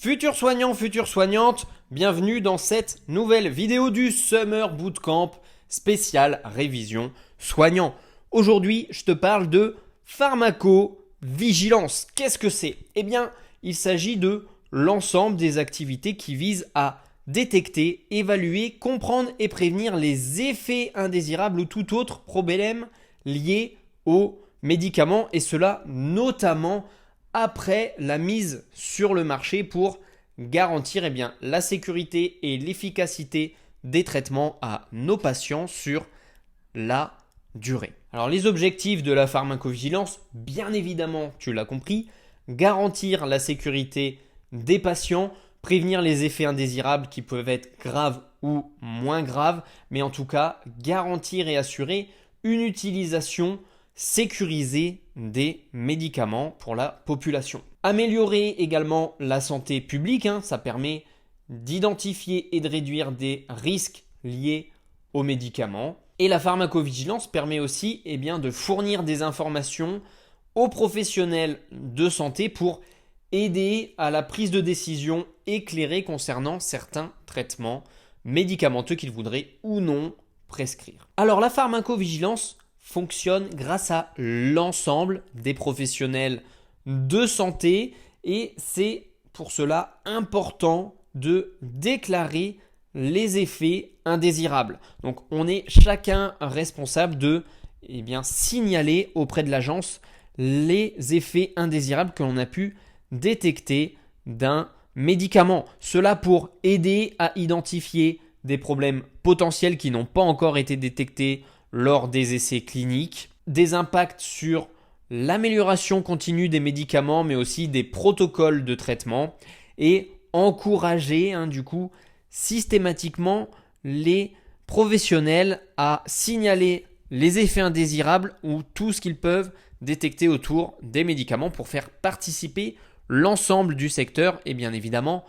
Futurs soignants, futures soignantes, bienvenue dans cette nouvelle vidéo du Summer Bootcamp spécial révision soignant. Aujourd'hui, je te parle de pharmacovigilance. Qu'est-ce que c'est? Eh bien, il s'agit de l'ensemble des activités qui visent à détecter, évaluer, comprendre et prévenir les effets indésirables ou tout autre problème lié aux médicaments, et cela notamment après la mise sur le marché pour garantir la sécurité et l'efficacité des traitements à nos patients sur la durée. Alors les objectifs de la pharmacovigilance, bien évidemment, tu l'as compris, garantir la sécurité des patients, prévenir les effets indésirables qui peuvent être graves ou moins graves, mais en tout cas garantir et assurer une utilisation sécuriser des médicaments pour la population. Améliorer également la santé publique, ça permet d'identifier et de réduire des risques liés aux médicaments. Et la pharmacovigilance permet aussi de fournir des informations aux professionnels de santé pour aider à la prise de décision éclairée concernant certains traitements médicamenteux qu'ils voudraient ou non prescrire. Alors la pharmacovigilance fonctionne grâce à l'ensemble des professionnels de santé et c'est pour cela important de déclarer les effets indésirables. Donc on est chacun responsable de signaler auprès de l'agence les effets indésirables que l'on a pu détecter d'un médicament. Cela pour aider à identifier des problèmes potentiels qui n'ont pas encore été détectés lors des essais cliniques, des impacts sur l'amélioration continue des médicaments, mais aussi des protocoles de traitement, et encourager systématiquement les professionnels à signaler les effets indésirables ou tout ce qu'ils peuvent détecter autour des médicaments pour faire participer l'ensemble du secteur et bien évidemment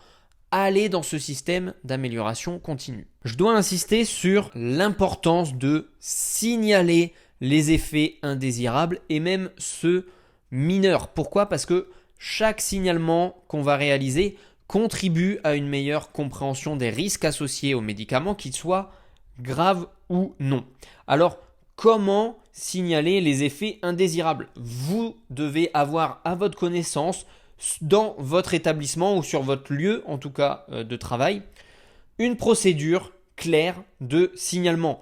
aller dans ce système d'amélioration continue. Je dois insister sur l'importance de signaler les effets indésirables et même ceux mineurs. Pourquoi ? Parce que chaque signalement qu'on va réaliser contribue à une meilleure compréhension des risques associés aux médicaments, qu'ils soient graves ou non. Alors, comment signaler les effets indésirables ? Vous devez avoir à votre connaissance dans votre établissement ou sur votre lieu, en tout cas de travail, une procédure claire de signalement.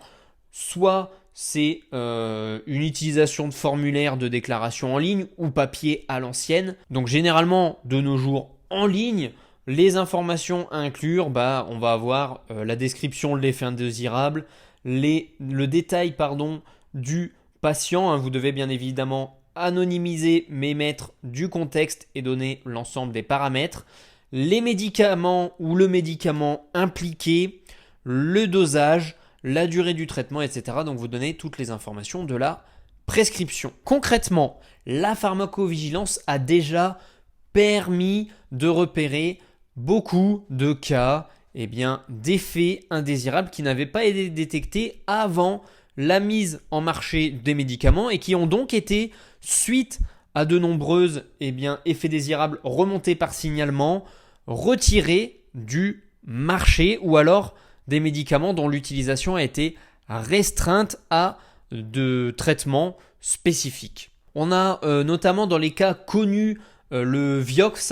Soit c'est une utilisation de formulaire de déclaration en ligne ou papier à l'ancienne. Donc généralement, de nos jours, en ligne, les informations à inclure, on va avoir la description de l'effet indésirable, le détail du patient. Vous devez bien évidemment anonymiser mais mettre du contexte et donner l'ensemble des paramètres, les médicaments ou le médicament impliqué, le dosage, la durée du traitement, etc. Donc vous donnez toutes les informations de la prescription. Concrètement, la pharmacovigilance a déjà permis de repérer beaucoup de cas d'effets indésirables qui n'avaient pas été détectés avant la mise en marché des médicaments et qui ont donc été, suite à de nombreuses effets désirables remontés par signalement, retirés du marché ou alors des médicaments dont l'utilisation a été restreinte à de traitements spécifiques. On a notamment dans les cas connus le Vioxx,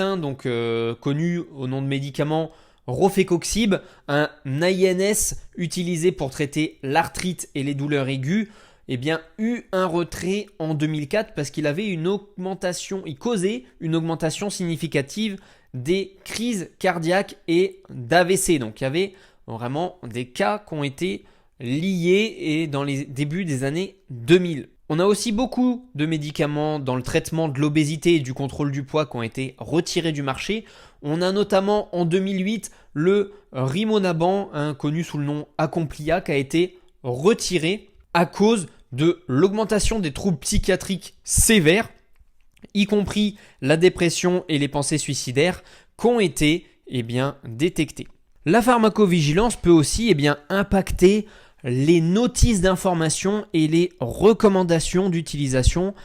connu au nom de médicament Rofecoxib, un AINS utilisé pour traiter l'arthrite et les douleurs aiguës, eu un retrait en 2004 parce qu'il causait une augmentation significative des crises cardiaques et d'AVC. Donc il y avait vraiment des cas qui ont été liés et dans les débuts des années 2000. On a aussi beaucoup de médicaments dans le traitement de l'obésité et du contrôle du poids qui ont été retirés du marché. On a notamment en 2008 le Rimonabant, connu sous le nom Acomplia, qui a été retiré à cause de l'augmentation des troubles psychiatriques sévères, y compris la dépression et les pensées suicidaires, qui ont été détectés. La pharmacovigilance peut aussi impacter les notices d'information et les recommandations d'utilisation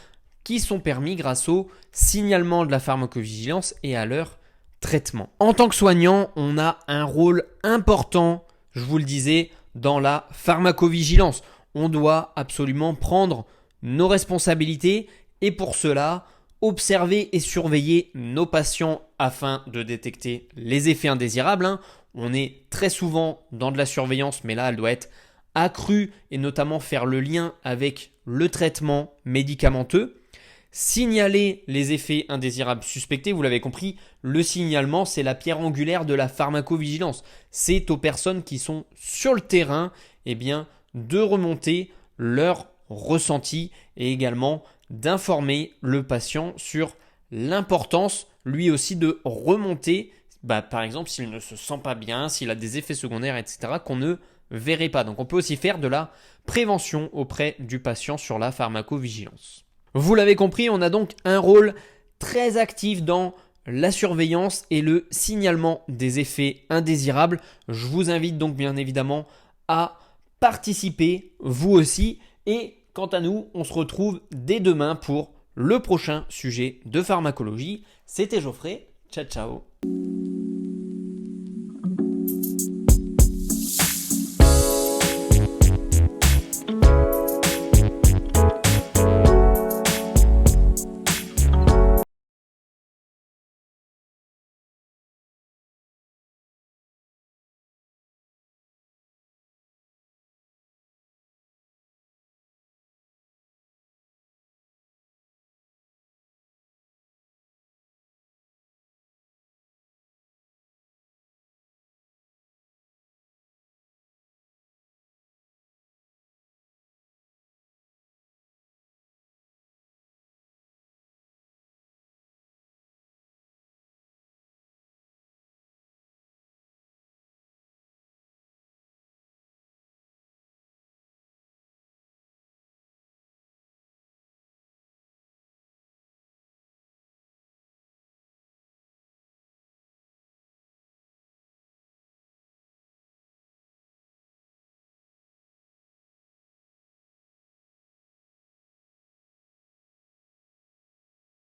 qui sont permis grâce au signalement de la pharmacovigilance et à leur traitement. En tant que soignant, on a un rôle important, je vous le disais, dans la pharmacovigilance. On doit absolument prendre nos responsabilités et pour cela, observer et surveiller nos patients afin de détecter les effets indésirables. On est très souvent dans de la surveillance, mais là, elle doit être accrue et notamment faire le lien avec le traitement médicamenteux. Signaler les effets indésirables suspectés, vous l'avez compris, le signalement, c'est la pierre angulaire de la pharmacovigilance. C'est aux personnes qui sont sur le terrain, de remonter leur ressenti et également d'informer le patient sur l'importance, lui aussi, de remonter, par exemple, s'il ne se sent pas bien, s'il a des effets secondaires, etc., qu'on ne verrait pas. Donc, on peut aussi faire de la prévention auprès du patient sur la pharmacovigilance. Vous l'avez compris, on a donc un rôle très actif dans la surveillance et le signalement des effets indésirables. Je vous invite donc bien évidemment à participer, vous aussi. Et quant à nous, on se retrouve dès demain pour le prochain sujet de pharmacologie. C'était Geoffrey. Ciao, ciao.